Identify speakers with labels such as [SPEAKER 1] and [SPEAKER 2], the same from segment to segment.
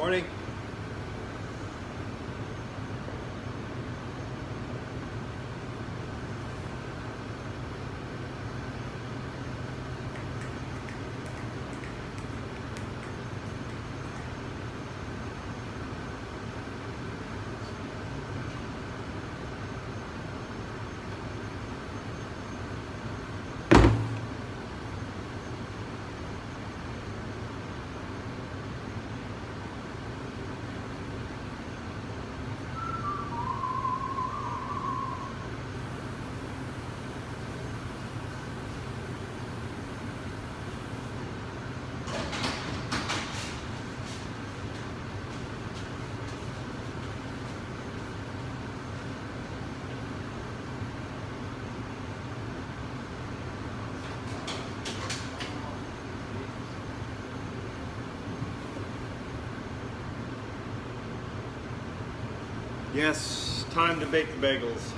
[SPEAKER 1] Morning. Yes, time to bake the bagels.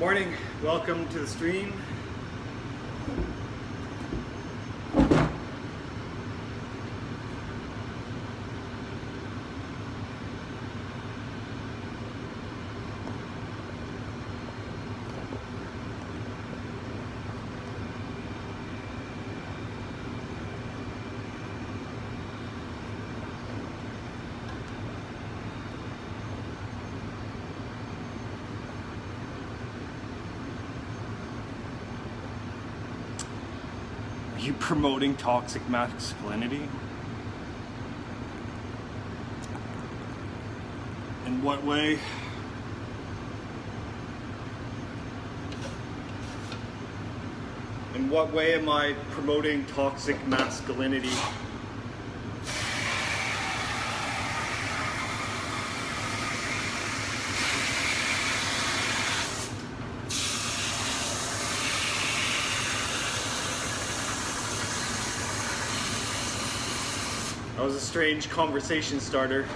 [SPEAKER 1] Morning, welcome to the stream. Are you promoting toxic masculinity? In what way? In what way am I promoting toxic masculinity? That was a strange conversation starter.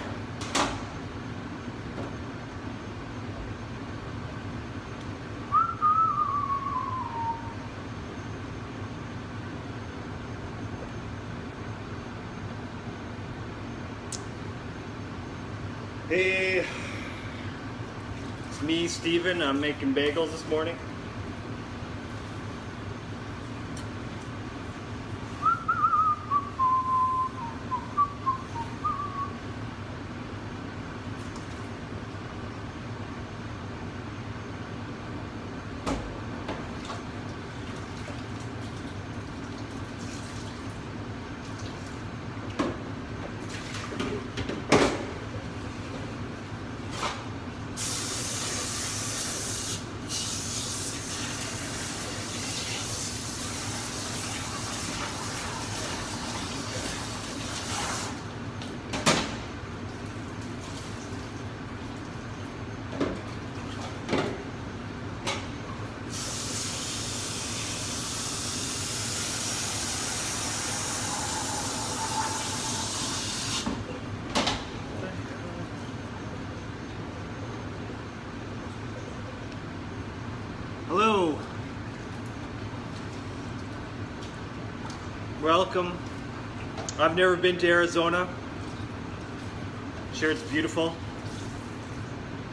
[SPEAKER 1] Hey, it's me, Steven. I'm making bagels this morning. Hello. Welcome. I've never been to Arizona. Sure, it's beautiful.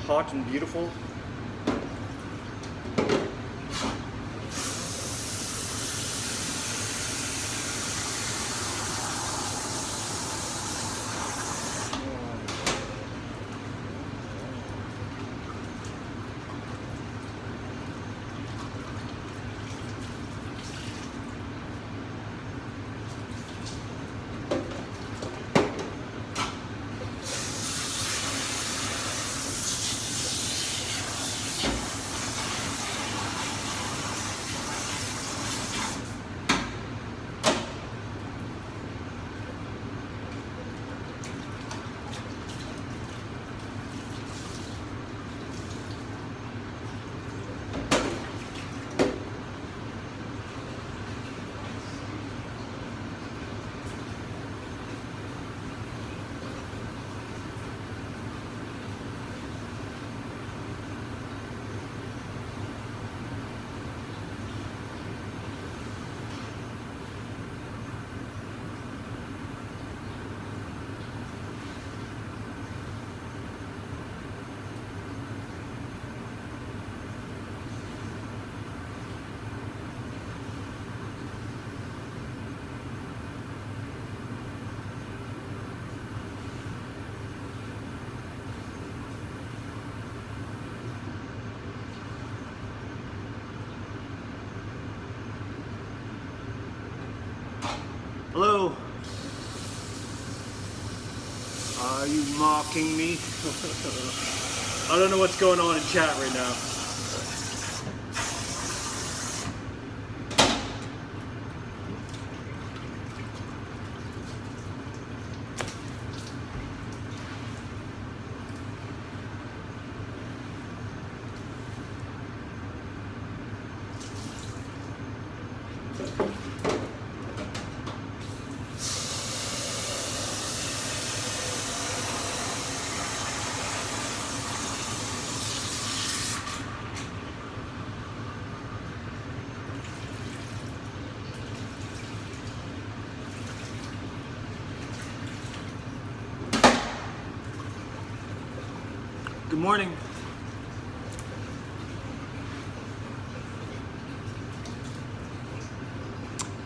[SPEAKER 1] Hot and beautiful. Hello. Are you mocking me? I don't know what's going on in chat right now. Good morning.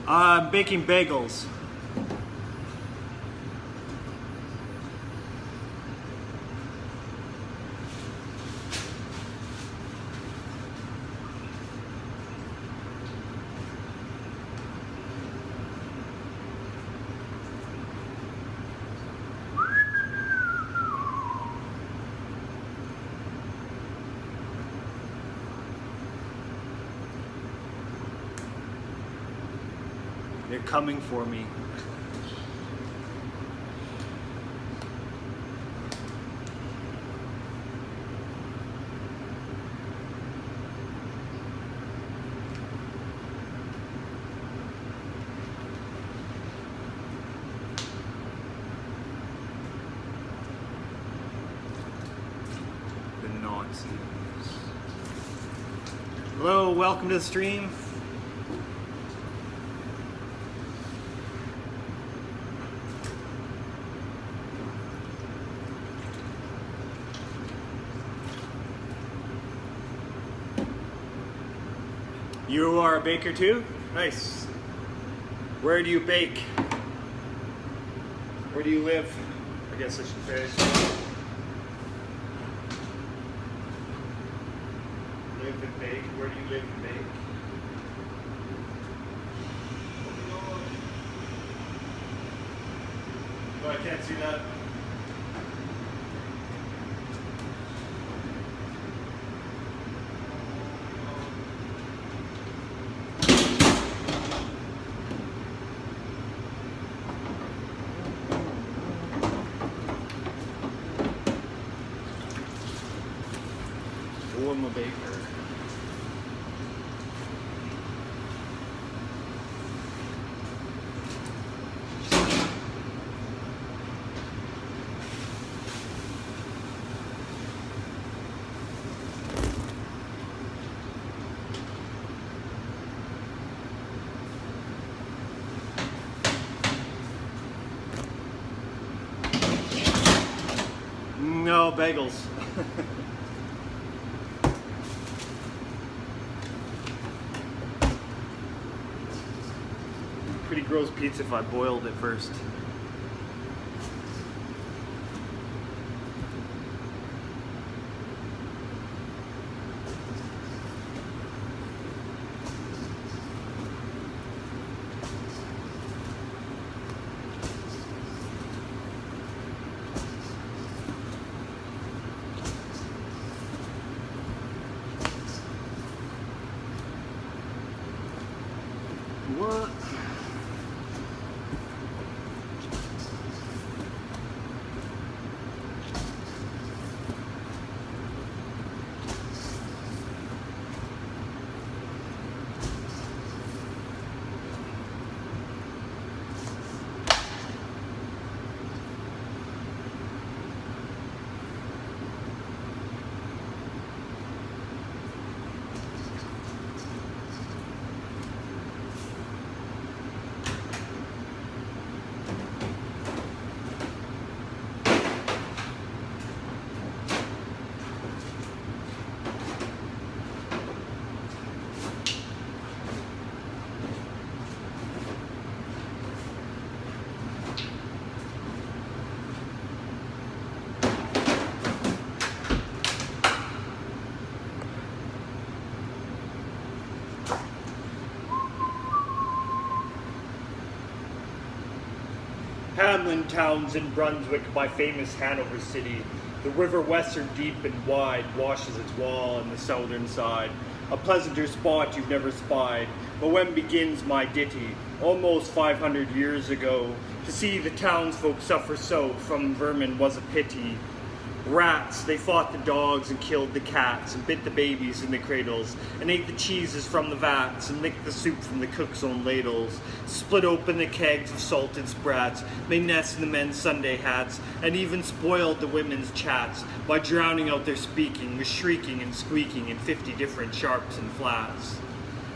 [SPEAKER 1] I'm baking bagels. They're coming for me. The Nazis. Hello, welcome to the stream. You are a baker too? Nice. Where do you bake? Where do you live? I guess I should say. Live and bake. Where do you live and bake? Oh, I can't see that. I'm a baker. No, bagels. Pretty gross pizza if I boiled it first. What? Hamlin towns in Brunswick, my famous Hanover city. The river Western deep and wide washes its wall on the southern side. A pleasanter spot you've never spied. But when begins my ditty? Almost 500 years ago. To see the townsfolk suffer so from vermin was a pity. Rats, they fought the dogs and killed the cats and bit the babies in the cradles and ate the cheeses from the vats and licked the soup from the cook's own ladles, split open the kegs of salted sprats, made nests in the men's Sunday hats, and even spoiled the women's chats by drowning out their speaking with shrieking and squeaking in 50 different sharps and flats.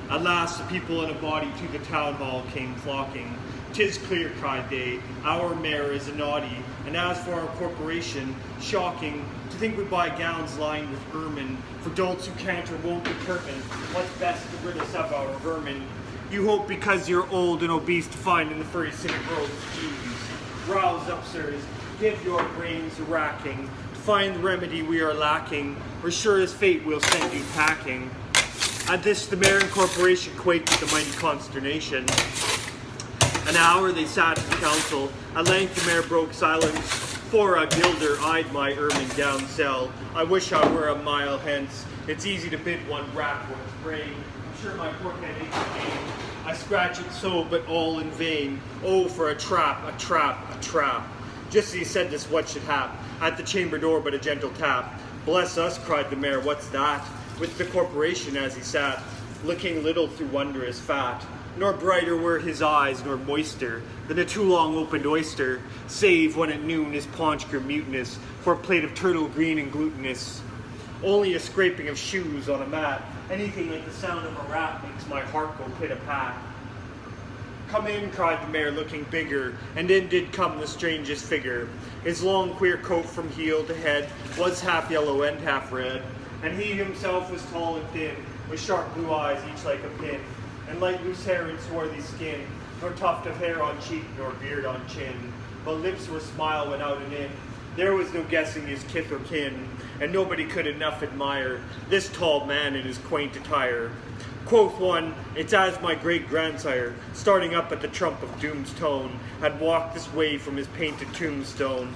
[SPEAKER 1] At last the people in a body to the town hall came flocking, 'Tis clear, cried they, our mayor is a naughty, and as for our corporation, shocking to think we buy gowns lined with ermine for dolts who can't or won't determine what's best to rid us of our vermin. You hope because you're old and obese to find in the furry civic world schemes. Rouse up, sirs, give your brains a racking, to find the remedy we are lacking, or sure as fate we'll send you packing. At this the mayor and corporation quaked with the mighty consternation. An hour they sat in council. At length the mayor broke silence. For a gilder eyed my ermine gown sell. I wish I were a mile hence. It's easy to bid one rack one's brain. I'm sure my poor head aches again. I scratch it so, but all in vain. Oh, for a trap, a trap, a trap. Just as he said this, what should hap? At the chamber door but a gentle tap. Bless us, cried the mayor, what's that? With the corporation as he sat, looking little through wondrous fat. Nor brighter were his eyes, nor moister than a too long opened oyster, save when at noon his paunch grew mutinous for a plate of turtle green and glutinous. Only a scraping of shoes on a mat, anything like the sound of a rat makes my heart go pit-a-pat. Come in, cried the mayor, looking bigger, and in did come the strangest figure. His long queer coat from heel to head was half yellow and half red, and he himself was tall and thin, with sharp blue eyes each like a pin, and light loose hair and swarthy skin, nor tuft of hair on cheek, nor beard on chin, but lips were smile went out and in. There was no guessing his kith or kin, and nobody could enough admire this tall man in his quaint attire. Quoth one, it's as my great-grandsire, starting up at the trump of doom's tone, had walked this way from his painted tombstone.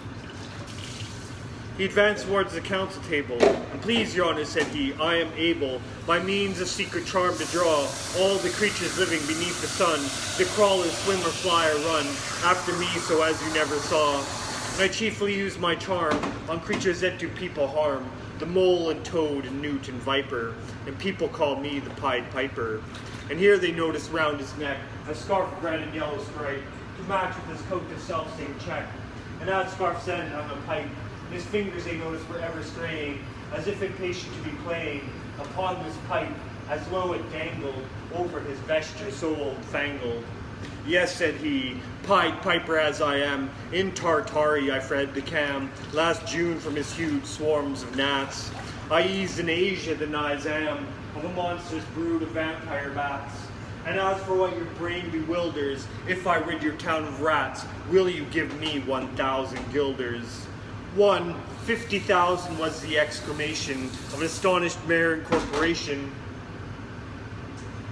[SPEAKER 1] He advanced towards the council table, and please, your honour, said he, I am able, by means of secret charm to draw all the creatures living beneath the sun, to crawl or swim or fly or run, after me so as you never saw. And I chiefly use my charm on creatures that do people harm, the mole and toad and newt and viper, and people call me the Pied Piper. And here they noticed round his neck a scarf of red and yellow stripe, to match with his coat the self-same check, and that scarf's end hung a pipe. His fingers, they noticed, were ever straying, as if impatient to be playing upon this pipe, as low it dangled over his vesture so old-fangled. Yes, said he, Pied Piper as I am, in Tartary I fled the Cam, last June from his huge swarms of gnats. I eased in Asia the Nizam of a monstrous brood of vampire bats. And as for what your brain bewilders, if I rid your town of rats, will you give me 1,000 guilders? 50,000 was the exclamation of an astonished mayor and corporation.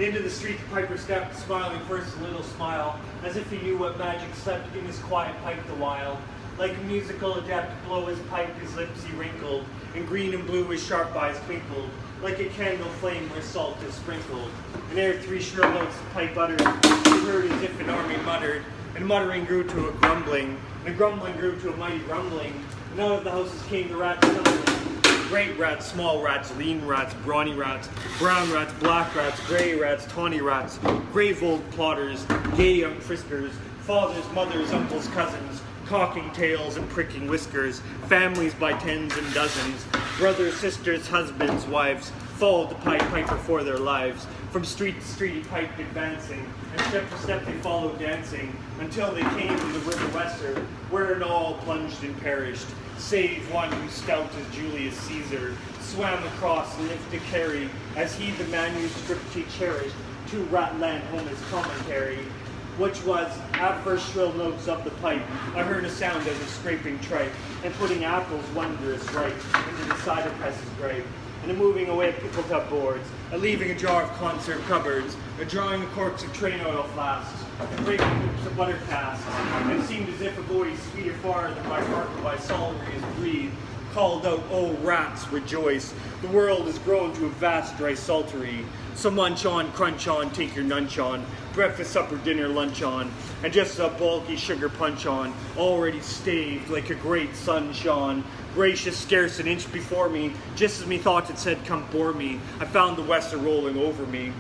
[SPEAKER 1] Into the street the piper stepped, smiling first a little smile, as if he knew what magic slept in his quiet pipe the while. Like a musical adept, blow his pipe, his lips he wrinkled, and green and blue his sharp eyes twinkled, like a candle flame where salt is sprinkled. And ere 3 shrill notes the pipe uttered, he heard as if an army muttered, and muttering grew to a grumbling, and a grumbling grew to a mighty rumbling. And out of the houses came the rats stumbling. Great rats, small rats, lean rats, brawny rats, brown rats, black rats, grey rats, tawny rats, grave old plotters, gay young friskers, fathers, mothers, uncles, cousins, cocking tails and pricking whiskers, families by tens and dozens, brothers, sisters, husbands, wives, followed the Pied Piper for their lives. From street to street he piped advancing, and step for step they followed dancing, until they came to the river Weser, wherein all plunged and perished, save one who stout as Julius Caesar, swam across and lived to carry, as he the manuscript he cherished, to Ratland home his commentary, which was, at first shrill notes of the pipe, I heard a sound as of scraping tripe, and putting apples wondrous ripe into the cider presses grape, and a moving away of pickled up boards, a leaving a jar of conserve cupboards, a drawing of corks of train oil flasks, and breaking hoops of butter casks, and it seemed as if a voice, sweeter far than my heart or my psaltery is breathed, called out, "Oh, rats, rejoice! The world has grown to a vast dry saltery. So munch on, crunch on, take your nunch on, breakfast, supper, dinner, lunch on, and just a bulky sugar punch on, already staved like a great sun shone. Gracious, scarce an inch before me, just as methought it said, come bore me, I found the Weser rolling over me.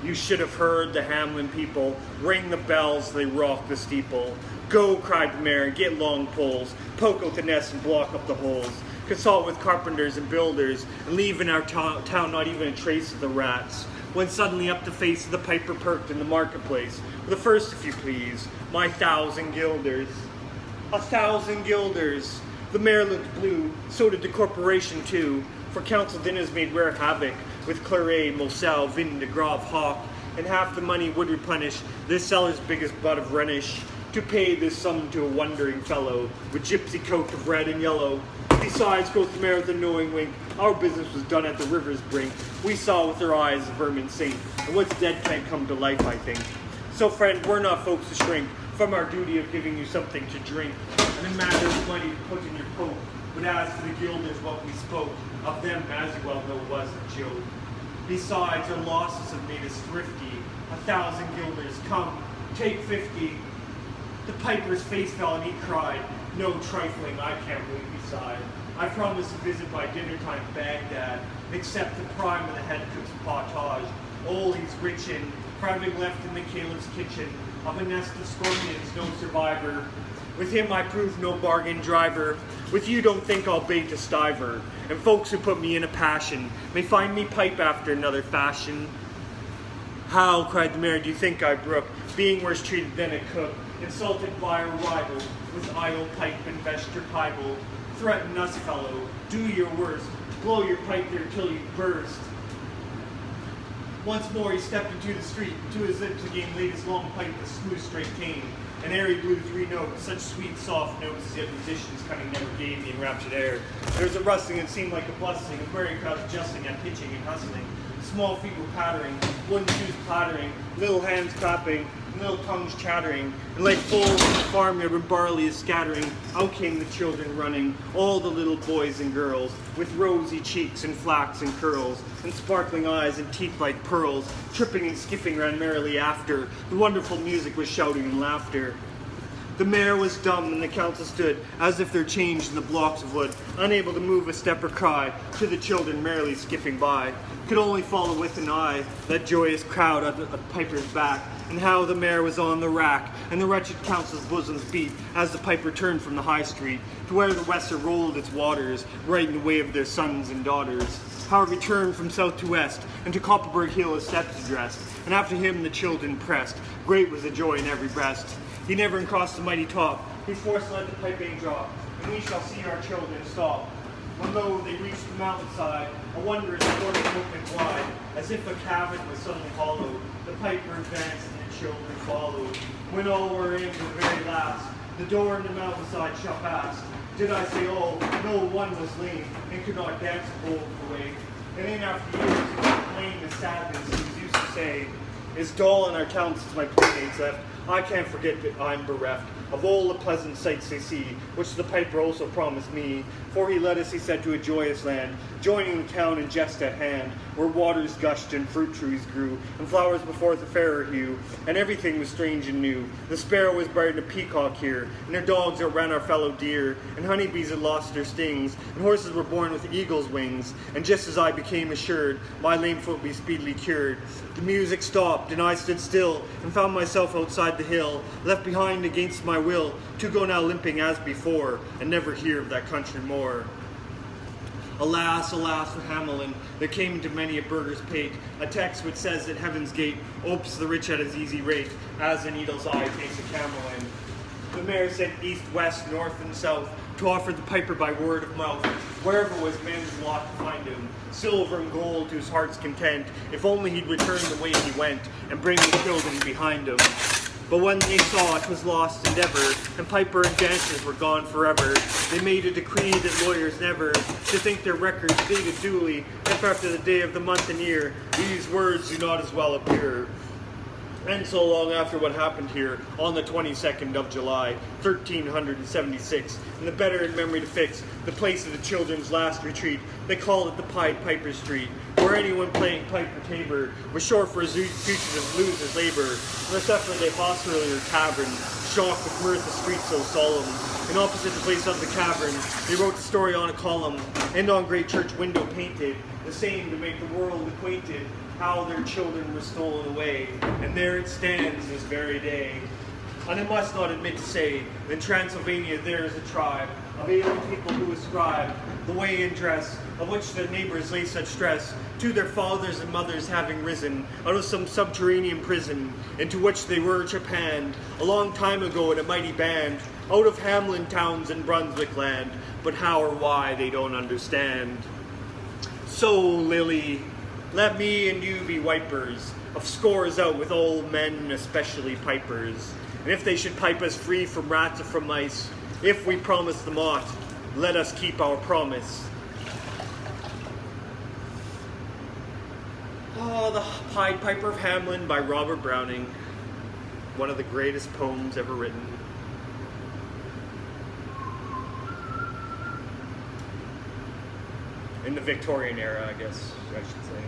[SPEAKER 1] You should have heard the Hamlin people ring the bells, they rock the steeple. Go, cried the mayor, get long poles, poke out the nests and block up the holes. Consult with carpenters and builders, and leave in our town not even a trace of the rats. when suddenly up the face of the piper perked in the marketplace. For the first, if you please, my 1,000 guilders. 1,000 guilders. The mayor looked blue, so did the corporation too, for council dinners made rare havoc with claret, moselle, vin de grave, hawk, and half the money would replenish this cellar's biggest butt of Rhenish, to pay this sum to a wondering fellow with gypsy coat of red and yellow. Besides, quoth the mayor with a knowing wink, our business was done at the river's brink. We saw with our eyes the vermin sink, and what's dead can't come to life, I think. So friend, we're not folks to shrink from our duty of giving you something to drink, and a matter of money to put in your coat. But as for the guilders, what we spoke of them, as you well know, was a joke. Besides, our losses have made us thrifty. 1,000 guilders, come, take 50. The piper's face fell and he cried, no trifling, I can't wait beside. I promised to visit by dinner time Baghdad, except the prime of the head cook's potage. All he's rich in, for having left in the caliph's kitchen, of a nest of scorpions, no survivor. With him I prove no bargain driver. With you don't think I'll bait a stiver. And folks who put me in a passion may find me pipe after another fashion. How, cried the mayor, do you think I brook, being worse treated than a cook, insulted by a rival, with idle pipe and vesture piebald? Threaten us, fellow, do your worst, blow your pipe there till you burst. Once more he stepped into the street, to his lips again laid his long pipe with smooth straight cane. And ere he blew 3 notes, such sweet soft notes as yet musicians cunning never gave me in raptured air. There was a rustling that seemed like a blessing, of merry crowds adjusting and pitching and hustling. Small feet were pattering, wooden shoes clattering, little hands clapping, and little tongues chattering, and like foals in the farmyard when barley is scattering, out came the children running, all the little boys and girls, with rosy cheeks and flaxen curls, and sparkling eyes and teeth like pearls, tripping and skipping ran merrily after. The wonderful music was shouting and laughter. The mayor was dumb, and the council stood as if they're changed in the blocks of wood, unable to move a step or cry, to the children merrily skipping by. Could only follow with an eye that joyous crowd at the piper's back, and how the mayor was on the rack, and the wretched council's bosoms beat as the piper turned from the high street to where the Weser rolled its waters, right in the way of their sons and daughters. How he returned from south to west, and to Copperberg Hill his steps addressed, and after him the children pressed. Great was the joy in every breast. He never crossed the mighty top, his force let the piping drop, and we shall see our children stop. When lo, they reached the mountainside, a wondrous portal opened wide, as if a cavern was suddenly hollowed. The piper advanced and the children followed. When all were in to the very last, the door in the mountainside shut fast. Did I say all? No, one was lame, and could not dance a bolt away. And in after years, it was plain the sadness he used to say, is dull in our town since my playmates left. I can't forget that I'm bereft of all the pleasant sights they see, which the piper also promised me. For he led us, he said, to a joyous land, joining the town in jest at hand, where waters gushed and fruit trees grew, and flowers before the fairer hue, and everything was strange and new. The sparrow was brighter than a peacock here, and their dogs outran our fellow deer, and honeybees had lost their stings, and horses were born with eagle's wings. And just as I became assured, my lame foot be speedily cured, the music stopped, and I stood still, and found myself outside the hill, left behind against my will, to go now limping as before, and never hear of that country more. Alas, alas for Hamelin, there came to many a burgher's pate a text which says that heaven's gate opes the rich at his easy rate, as a needle's eye takes a camel in. The mayor sent east, west, north, and south to offer the piper by word of mouth, wherever was man's lot to find him, silver and gold to his heart's content, if only he'd return the way he went, and bring the children behind him. But when they saw it was lost endeavor, and piper and dancers were gone forever, they made a decree that lawyers never to think their records dated duly, if after the day of the month and year, these words do not as well appear. And so long after what happened here, on the 22nd of July, 1376, and the better in memory to fix the place of the children's last retreat, they called it the Pied Piper Street, where anyone playing pipe or tabor was sure for his future to lose his labor, unless after they hostelry or tavern, shocked with mirth the street so solemn. And opposite the place of the cavern, they wrote the story on a column, and on great church window painted, the same to make the world acquainted, how their children were stolen away, and there it stands this very day. And I must not admit to say, in Transylvania there is a tribe, of alien people who ascribe the way and dress of which their neighbors lay such stress to their fathers and mothers having risen out of some subterranean prison into which they were Japanned a long time ago in a mighty band out of Hamlin towns in Brunswick land, but how or why they don't understand. So, Lily, let me and you be wipers of scores out with old men, especially pipers. And if they should pipe us free from rats or from mice, if we promise them aught, let us keep our promise. Oh, the Pied Piper of Hamelin by Robert Browning. One of the greatest poems ever written. In the Victorian era, I guess I should say.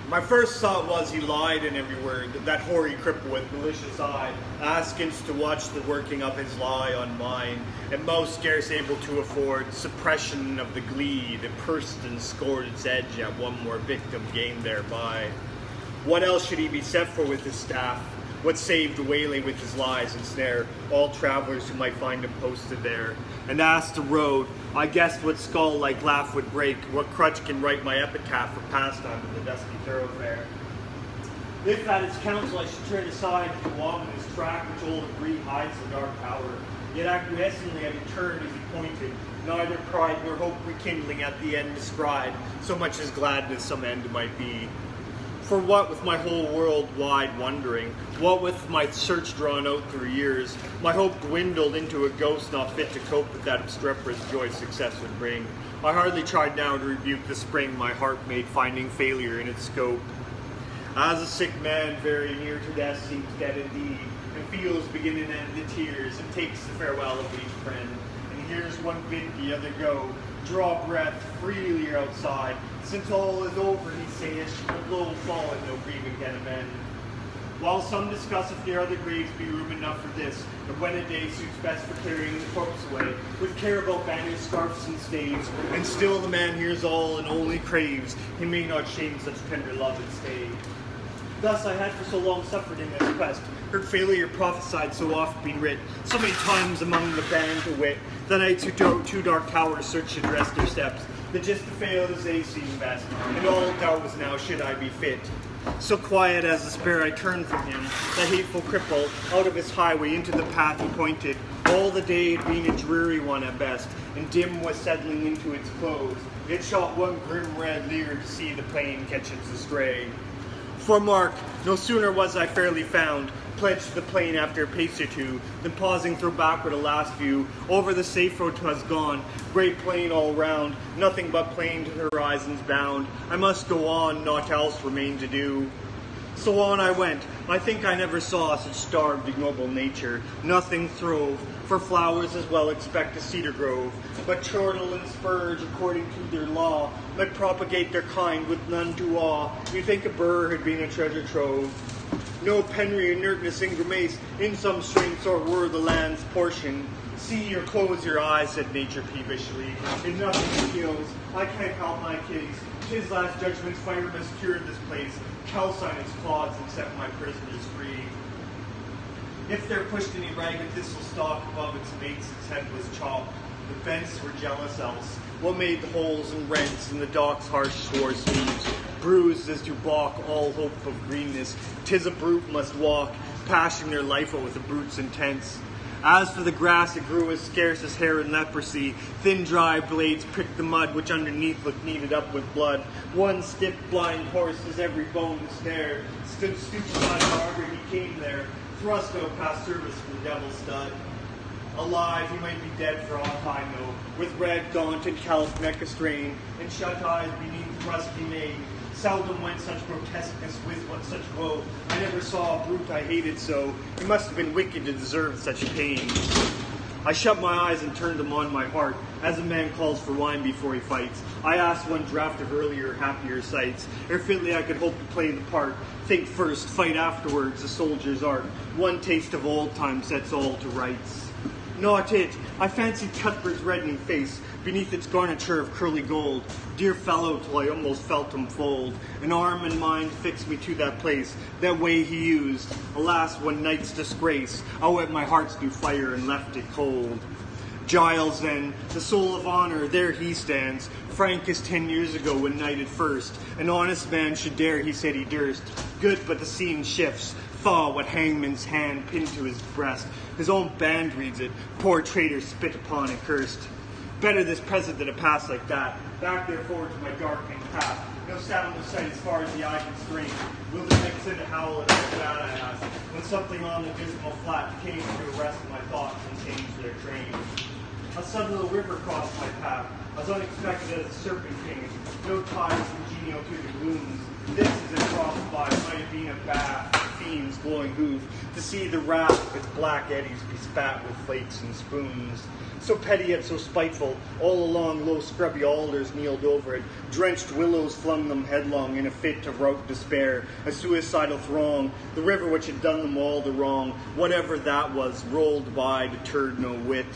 [SPEAKER 1] My first thought was he lied in every word, that hoary cripple with malicious eye, askance to watch the working of his lie on mine, and most scarce able to afford suppression of the glee that pursed and scored its edge at one more victim gained thereby. What else should he be set for with his staff? What saved waylay with his lies and snare all travelers who might find him posted there? And asked the road, I guessed what skull like laugh would break, what crutch can write my epitaph for pastime in the dusty thoroughfare. If at its counsel I should turn aside to walk in his track which old Agree hides the dark tower, yet acquiescently I did turn as he pointed, neither pride nor hope rekindling at the end descried, so much as gladness some end might be. For what with my whole world wide wondering, what with my search drawn out through years, my hope dwindled into a ghost not fit to cope with that obstreperous joy success would bring. I hardly tried now to rebuke the spring my heart made finding failure in its scope. As a sick man very near to death seems dead indeed, and feels begin and end the tears, and takes the farewell of each friend, and hears one bid the other go, draw breath freely outside, since all is over, he saith, the blow fallen, no grieving can amend. While some discuss if there other graves be room enough for this, and when a day suits best for carrying the corpse away, with care about banners, scarfs, and staves, and still the man hears all and only craves, he may not shame such tender love and stay. Thus I had for so long suffered in this quest, heard failure prophesied so oft been writ, so many times among the band to wit, that I to two dark towers search should rest their steps, that just to fail as they seem best, and all doubt was now should I be fit. So quiet as despair I turned from him, that hateful cripple, out of his highway into the path he pointed. All the day had been a dreary one at best, and dim was settling into its close. It shot one grim red leer to see the plain catch its astray. For mark, no sooner was I fairly found, pledged to the plain after a pace or two, then pausing throw backward a last view, over the safe road 'twas gone, great plain all round, nothing but plain to the horizon's bound. I must go on, naught else remained to do. So on I went. I think I never saw such starved, ignoble nature. Nothing throve, for flowers as well expect a cedar grove. But chortle and spurge, according to their law, might propagate their kind with none to awe. You think a burr had been a treasure trove. No penury, inertness, and grimace, in some strange sort were the land's portion. See or close your eyes, said nature peevishly. In nothing skills, I can't help my case. 'Tis last judgment's fire must cure this place. Calcine its clods and set my prisoners free. If there pushed any ragged thistle stalk above its mates, its head was chopped. The bents were jealous else. What made the holes and rents in the dock's harsh shore leaves? Bruised as to balk all hope of greenness. 'Tis a brute must walk, pashing their life out with the brute's intents. As for the grass, it grew as scarce as hair in leprosy. Thin, dry blades pricked the mud, which underneath looked kneaded up with blood. One stiff, blind horse, as every bone stared, stood stupefied however he came there, thrust out past service from the devil's stud. Alive, he might be dead for all I know, with red, gaunt, and calloused neck astrain, and shut eyes beneath rusty mane. Seldom went such grotesqueness with what such woe. I never saw a brute I hated so. He must have been wicked to deserve such pain. I shut my eyes and turned them on my heart, as a man calls for wine before he fights. I asked one draught of earlier, happier sights, ere fitly I could hope to play the part. Think first, fight afterwards, a soldier's art. One taste of old time sets all to rights. Not it. I fancied Cuthbert's reddening face, beneath its garniture of curly gold. Dear fellow, till I almost felt him fold. An arm and mind fixed me to that place, that way he used. Alas, one night's disgrace, I wet my heart's new fire and left it cold. Giles then, the soul of honor, there he stands, frank as 10 years ago when knighted first. An honest man should dare, he said he durst. Good, but the scene shifts. Thaw what hangman's hand pinned to his breast. His own band reads it. Poor traitor spit upon and cursed. Better this present than a past like that. Back therefore to my darkening path. No sound of sight as far as the eye can strain. Will the next send a howl at all that I asked? When something on the dismal flat came to arrest my thoughts and change their train. A sudden little river crossed my path, as unexpected as a serpent came. No ties congenial to the glooms. This is a crossby, might have been a bath, fiend's glowing hoof, to see the raft with black eddies be spat with flakes and spoons. So petty yet so spiteful, all along low scrubby alders kneeled over it. Drenched willows flung them headlong in a fit of rout despair, a suicidal throng. The river which had done them all the wrong, whatever that was, rolled by, deterred no whit.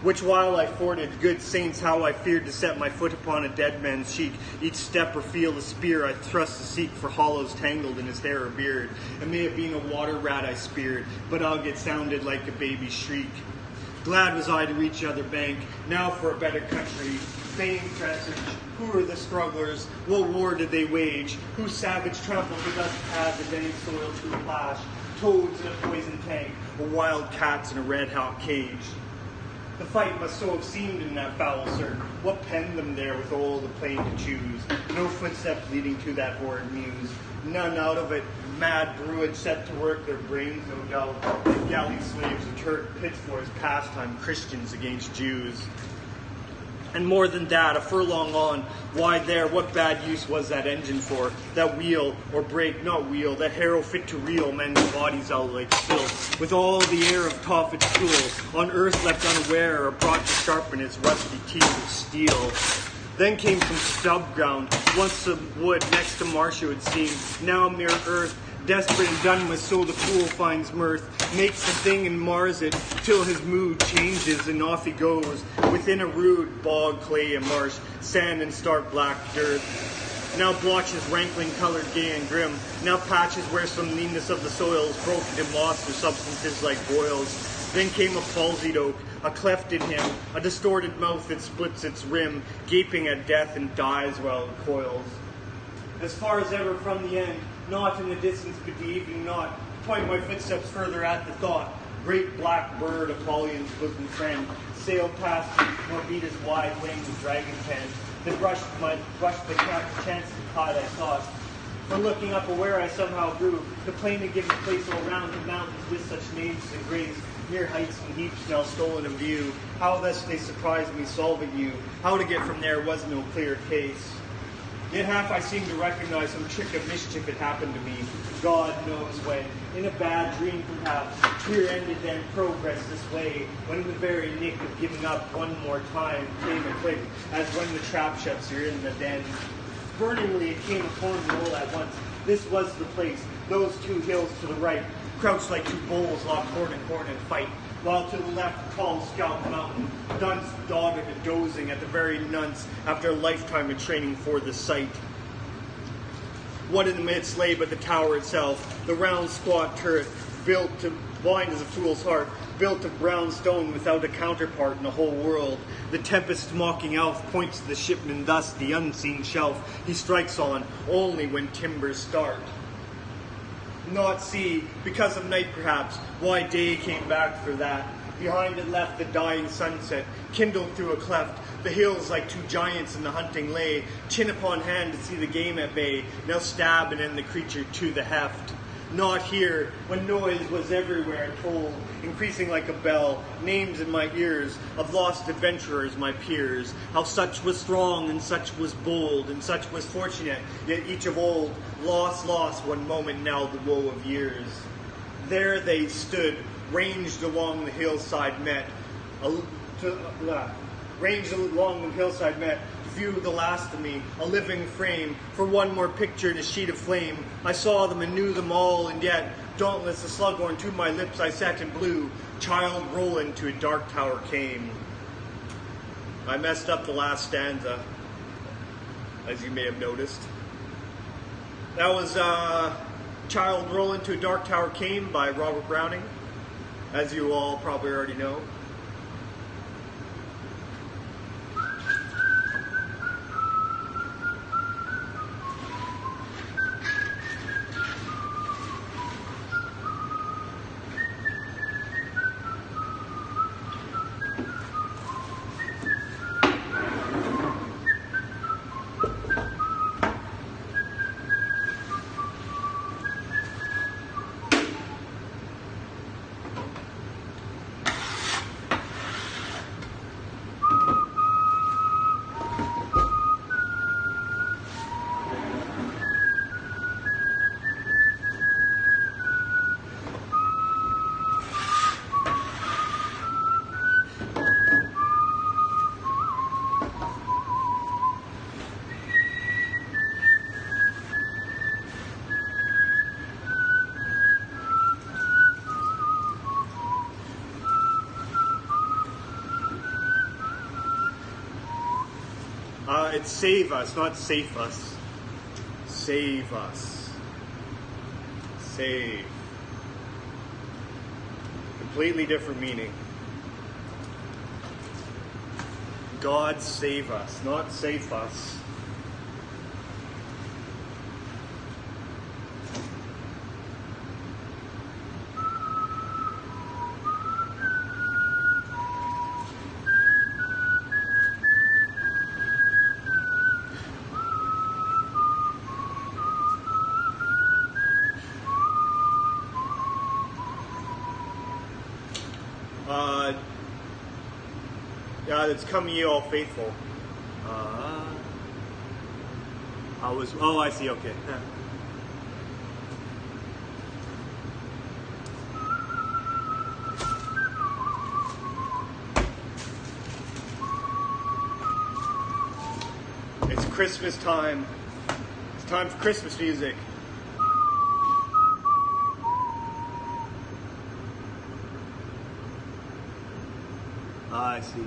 [SPEAKER 1] Which while I forded, good saints, how I feared to set my foot upon a dead man's cheek, each step or feel the spear I thrust to seek for hollows tangled in his hair or beard. It may have been a water rat I speared, but ugh, it sounded like a baby's shriek. Glad was I to reach the other bank, now for a better country. Famed presage, who were the strugglers? What war did they wage? Whose savage trampled the dust paths of any soil to a plash? Toads in a poison tank, or wild cats in a red-hot cage? The fight must so have seemed in that foul cert. What penned them there with all the plain to choose? No footsteps leading to that horrid muse. None out of it. Mad Druids set to work their brains, no doubt. The galley slaves a Turk pits for his pastime, Christians against Jews. And more than that, a furlong on, why there, what bad use was that engine for? That wheel, or brake, not wheel, that harrow fit to reel men's bodies out like spilt, with all the air of Tophet's tool, on earth left unaware, or brought to sharpen its rusty teeth of steel. Then came some stub ground, once some wood, next to marsh it would seem, now mere earth. Desperate and done with, so the fool finds mirth, makes the thing and mars it, till his mood changes and off he goes, within a rude bog, clay and marsh, sand and stark black dirt. Now blotches rankling colored gay and grim, now patches where some leanness of the soil is broken to moss or substances like boils. Then came a palsied oak, a cleft in him, a distorted mouth that splits its rim, gaping at death and dies while it coils. As far as ever from the end, not in the distance, but the evening not, point my footsteps further at the thought. Great black bird, Apollyon's bosom friend, sailed past me, nor beat his wide wings with dragon pen. Then brushed the chance to caught I sought. For looking up where I somehow grew, the plain had given place all round to mountains with such names and grace. Mere heights and heaps now stolen in view. How thus they surprised me, solving you. How to get from there was no clear case. Yet half I seemed to recognize some trick of mischief had happened to me. God knows when. In a bad dream perhaps. Here ended then progress this way. When in the very nick of giving up one more time came a click, as when the trap shuts you're in the den. Burningly it came upon me all at once. This was the place. Those two hills to the right. Crouched like two bulls locked horn and horn and fight. While to the left, tall Scout Mountain, dunce, dogged and dozing at the very nunce after a lifetime of training for the sight. What in the midst lay but the tower itself, the round squat turret, built to blind as a fool's heart, built of brown stone without a counterpart in the whole world. The tempest mocking elf points to the shipman thus, the unseen shelf he strikes on only when timbers start. Not see, because of night perhaps, why day came back for that. Behind it left the dying sunset, kindled through a cleft, the hills like two giants in the hunting lay, chin upon hand to see the game at bay, now stab and end the creature to the heft. not here, when noise was everywhere told, increasing like a bell, names in my ears, of lost adventurers, my peers, how such was strong, and such was bold, and such was fortunate, yet each of old, lost, one moment now the woe of years. There they stood, ranged along the hillside met, view the last of me, a living frame, for one more picture in a sheet of flame. I saw them and knew them all, and yet, dauntless, a slughorn to my lips I sat and blew. Child Roland to a dark tower came. I messed up the last stanza, as you may have noticed. That was Child Roland to a Dark Tower Came by Robert Browning, as you all probably already know. It's save us, not safe us. Save us. Save. Completely different meaning. God save us, not safe us. It's coming, ye all faithful. I see, okay. It's Christmas time. It's time for Christmas music. I see.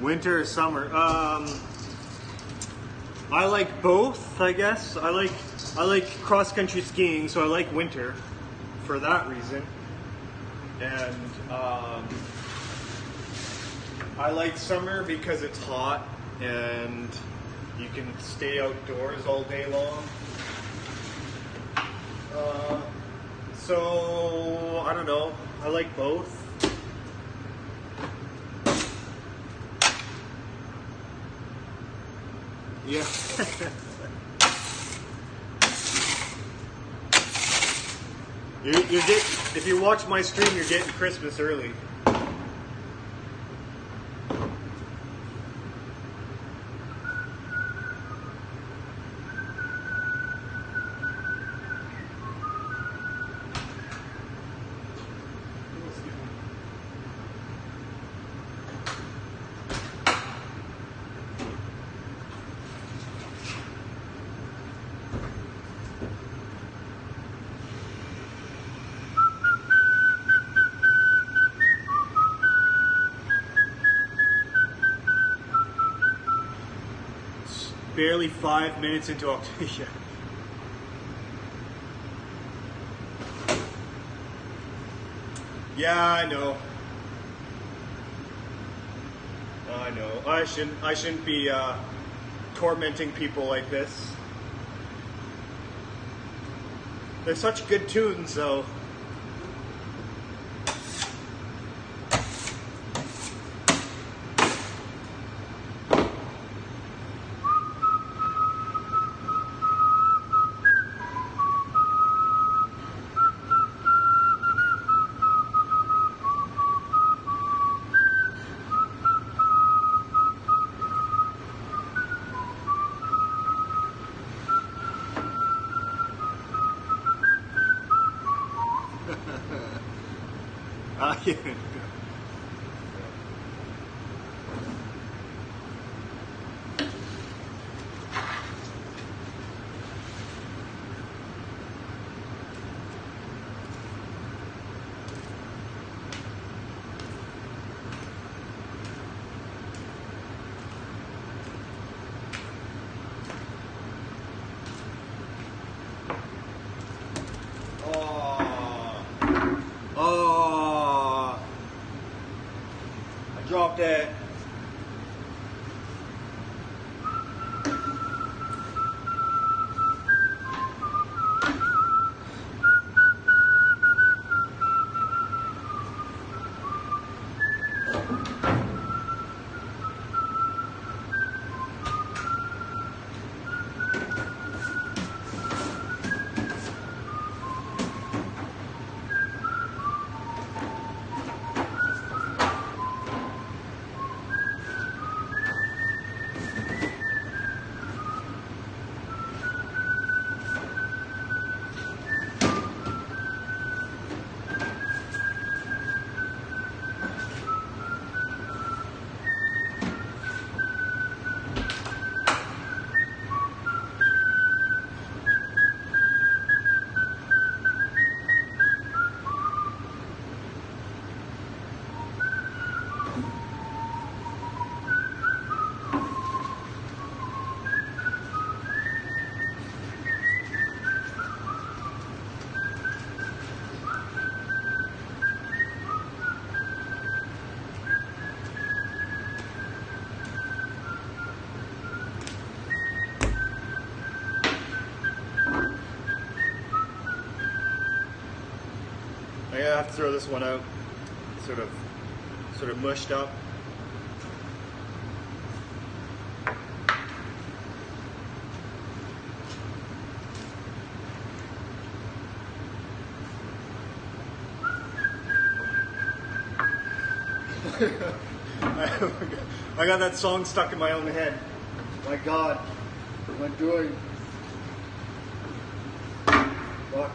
[SPEAKER 1] Winter or summer? I like both, I guess. I like cross-country skiing, so I like winter. for that reason. And I like summer because it's hot and you can stay outdoors all day long. So I don't know. I like both. Yeah. If you watch my stream, you're getting Christmas early. Barely 5 minutes into October. Yeah, I know. I know. I shouldn't be tormenting people like this. They're such good tunes, though. Yeah. Dropped it. I have to throw this one out. Sort of mushed up. I got that song stuck in my own head. My God, what am I doing? Fuck.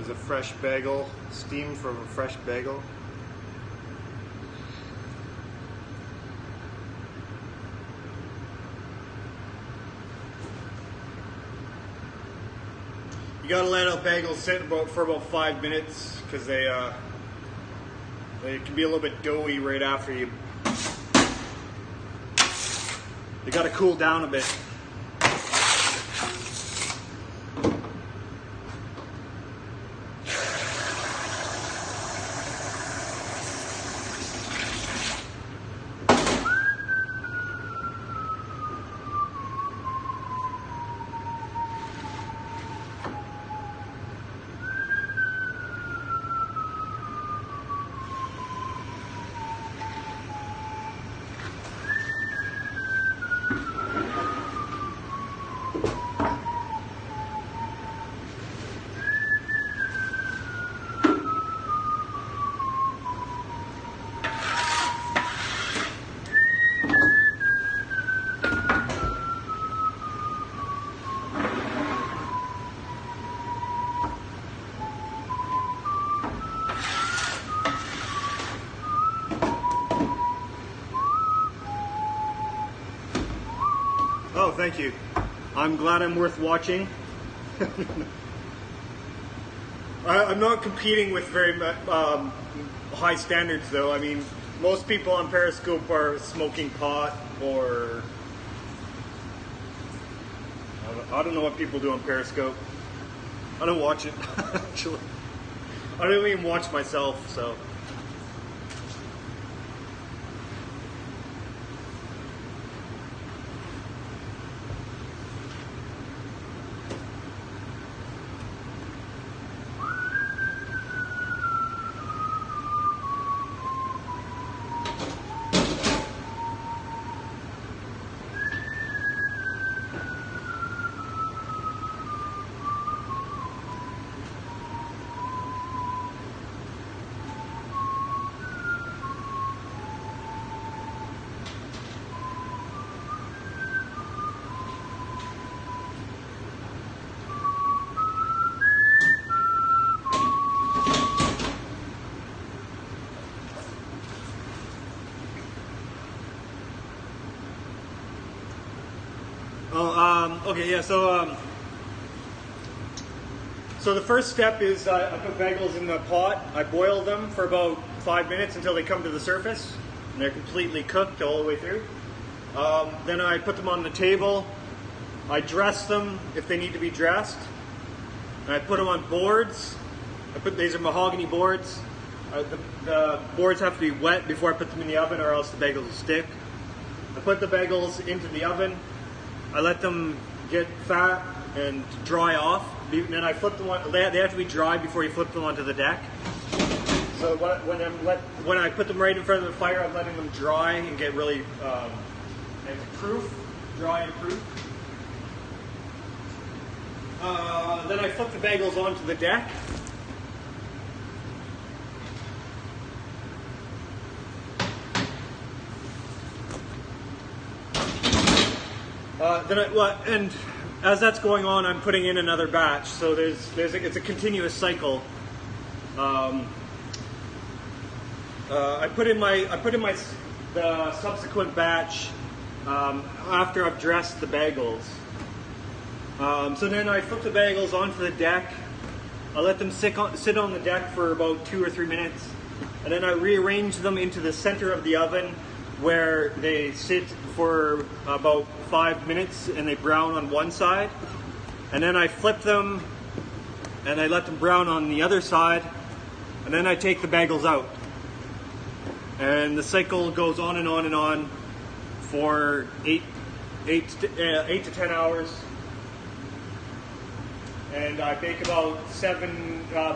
[SPEAKER 1] is a fresh bagel, steam from a fresh bagel. You gotta let a bagel sit for about 5 minutes because they can be a little bit doughy right after you. They gotta cool down a bit. Oh, thank you. I'm glad I'm worth watching. I'm not competing with very high standards, though. I mean, most people on Periscope are smoking pot, or I don't know what people do on Periscope. I don't watch it, actually. I don't even watch myself, so. Okay, yeah, so the first step is I put bagels in the pot. I boil them for about 5 minutes until they come to the surface, and they're completely cooked all the way through. Then I put them on the table. I dress them if they need to be dressed. And I put them on boards. These are mahogany boards. The boards have to be wet before I put them in the oven, or else the bagels will stick. I put the bagels into the oven. I let them get fat and dry off. Then I flip them on. They have to be dry before you flip them onto the deck. So when I put them right in front of the fire, I'm letting them dry and get really dry and proof. Then I flip the bagels onto the deck. And as that's going on, I'm putting in another batch. So it's a continuous cycle. I put in the subsequent batch after I've dressed the bagels. So then I flip the bagels onto the deck. I let them sit on the deck for about 2 or 3 minutes, and then I rearrange them into the center of the oven, where they sit for about 5 minutes and they brown on one side. And then I flip them and I let them brown on the other side. And then I take the bagels out. And the cycle goes on and on and on for 8 to 10 hours. And I bake about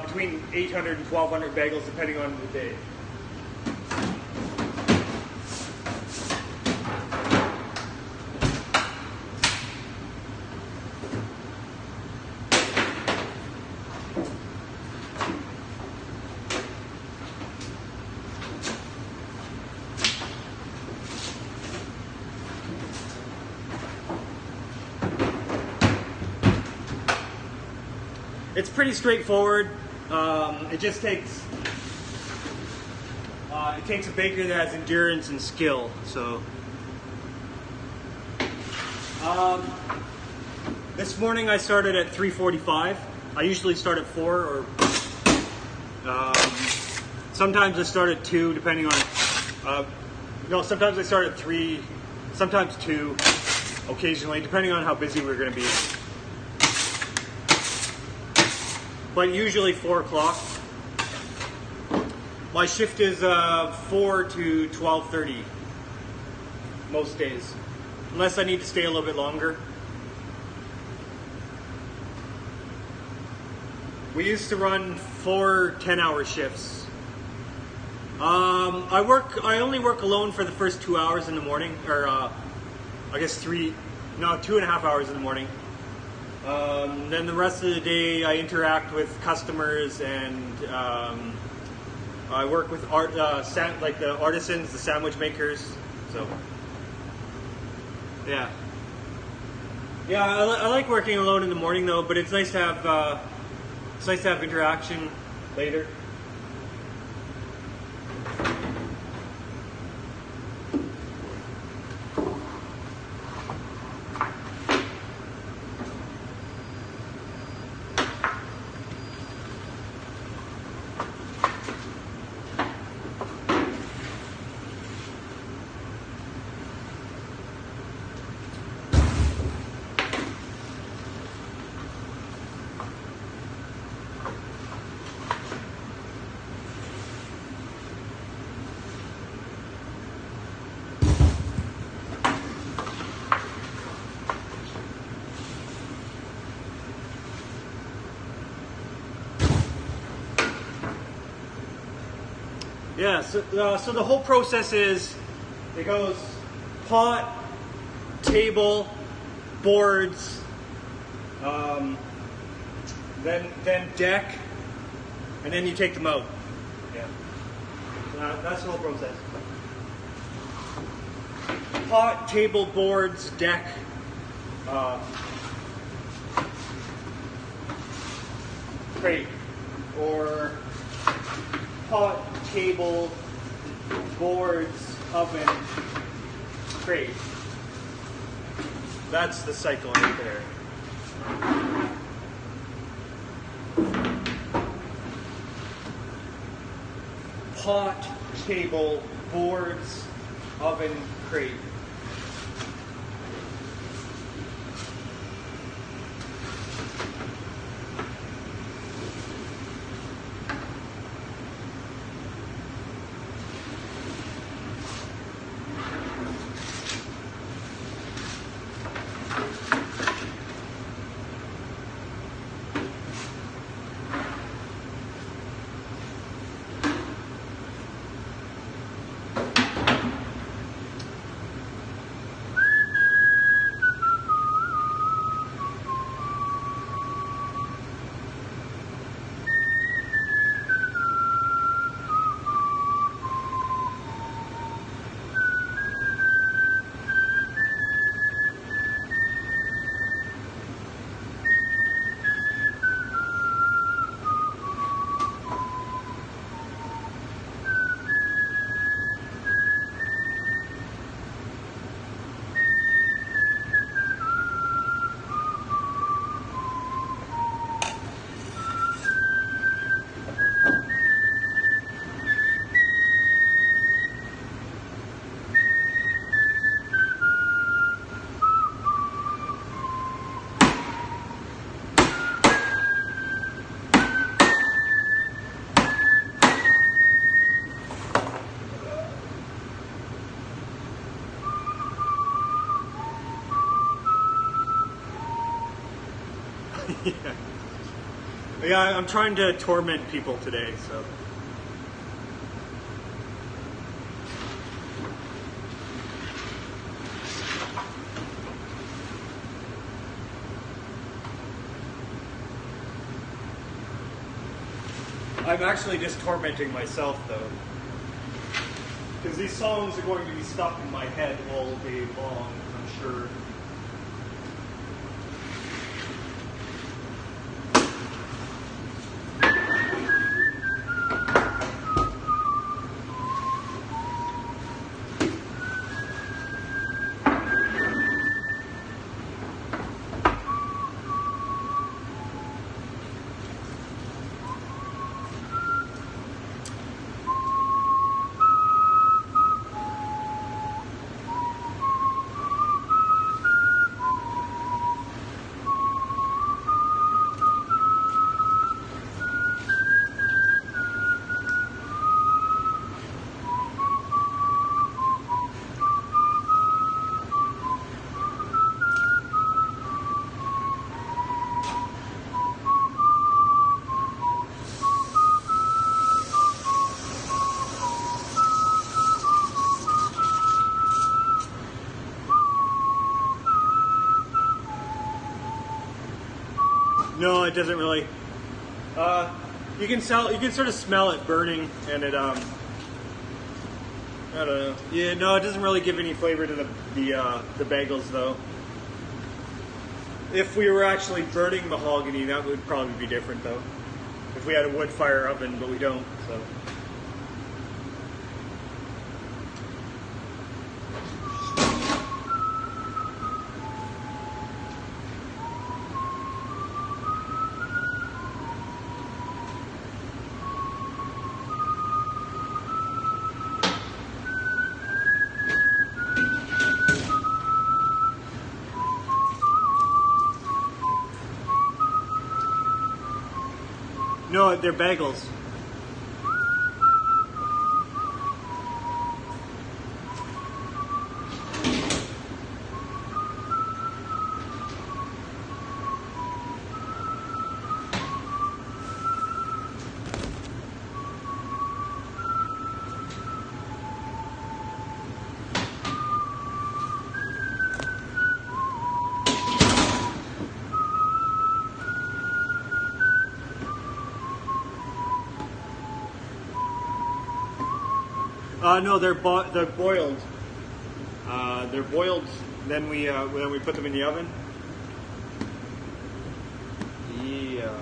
[SPEAKER 1] between 800 and 1,200 bagels depending on the day. It's pretty straightforward. It just takes it takes a baker that has endurance and skill. So this morning I started at 3:45. I usually start at 4, or sometimes I start at 2, depending on no, sometimes I start at 3, sometimes 2, occasionally, depending on how busy we're going to be. But usually 4 o'clock. My shift is 4 to 12:30 most days, unless I need to stay a little bit longer. We used to run 4 10-hour shifts. I only work alone for the first 2 hours in the morning, or I guess 2.5 hours in the morning. Then the rest of the day I interact with customers, and I work with like the artisans, the sandwich makers. So yeah, I like working alone in the morning though. But it's nice to have interaction later. Yeah, so the whole process is, it goes pot, table, boards, then deck, and then you take them out. Yeah, that's the whole process. Pot, table, boards, deck, crate, or pot, table, boards, oven, crate. That's the cycle right there. Pot, table, boards, oven, crate. Yeah, I'm trying to torment people today, so. I'm actually just tormenting myself, though. Because these songs are going to be stuck in my head all day long, I'm sure. No, it doesn't really. You can sort of smell it burning, and it I don't know. Yeah, no, it doesn't really give any flavor to the bagels though. If we were actually burning mahogany, that would probably be different though. If we had a wood fire oven, but we don't, so. No, they're bagels. No, they're boiled. They're boiled. Then we put them in the oven. Yeah.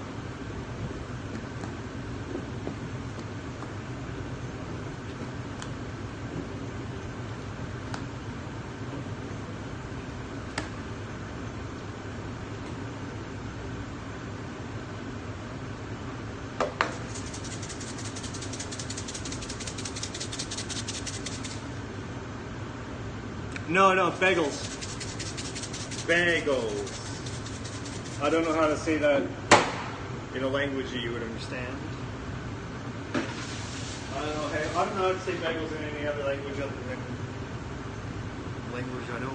[SPEAKER 1] No, bagels. Bagels. I don't know how to say that in a language that you would understand. I don't know. Hey, I don't know how to say bagels in any other language other than language I know.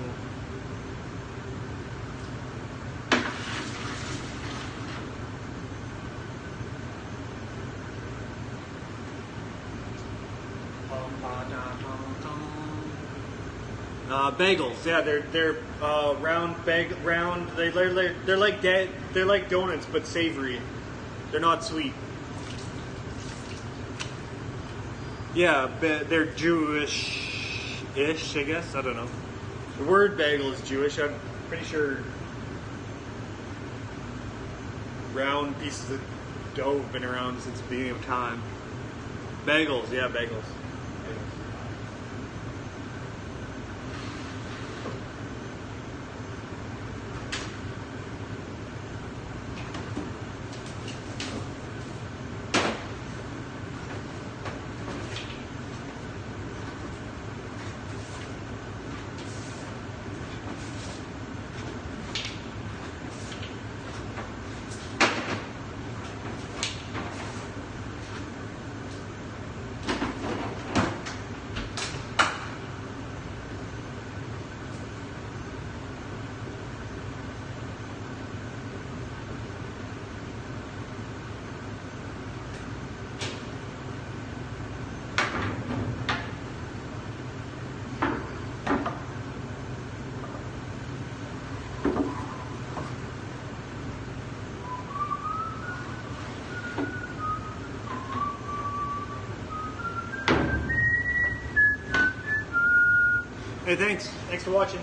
[SPEAKER 1] Bagels, yeah, they're round. They're like donuts, but savory. They're not sweet. Yeah, they're Jewish-ish, I guess. I don't know. The word bagel is Jewish. I'm pretty sure round pieces of dough have been around since the beginning of time. Bagels, yeah, bagels. Hey, thanks. Thanks for watching.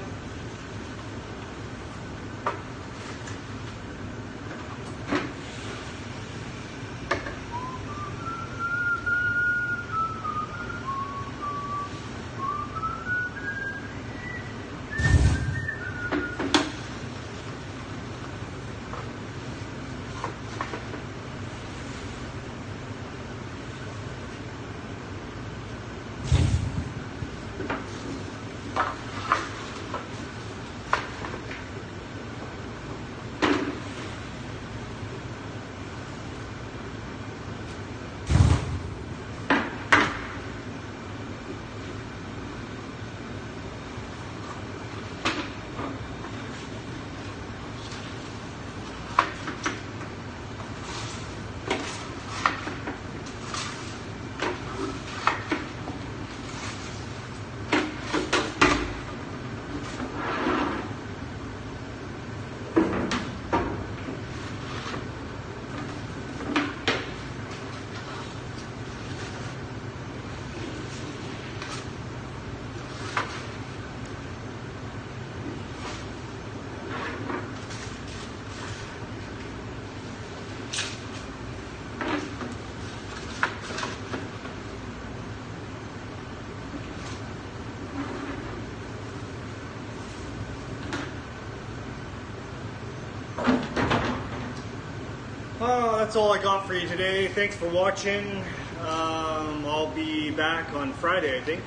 [SPEAKER 1] That's all I got for you today. Thanks for watching. I'll be back on Friday, I think.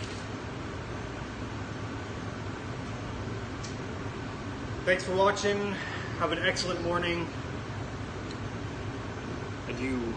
[SPEAKER 1] Thanks for watching. Have an excellent morning. Adieu.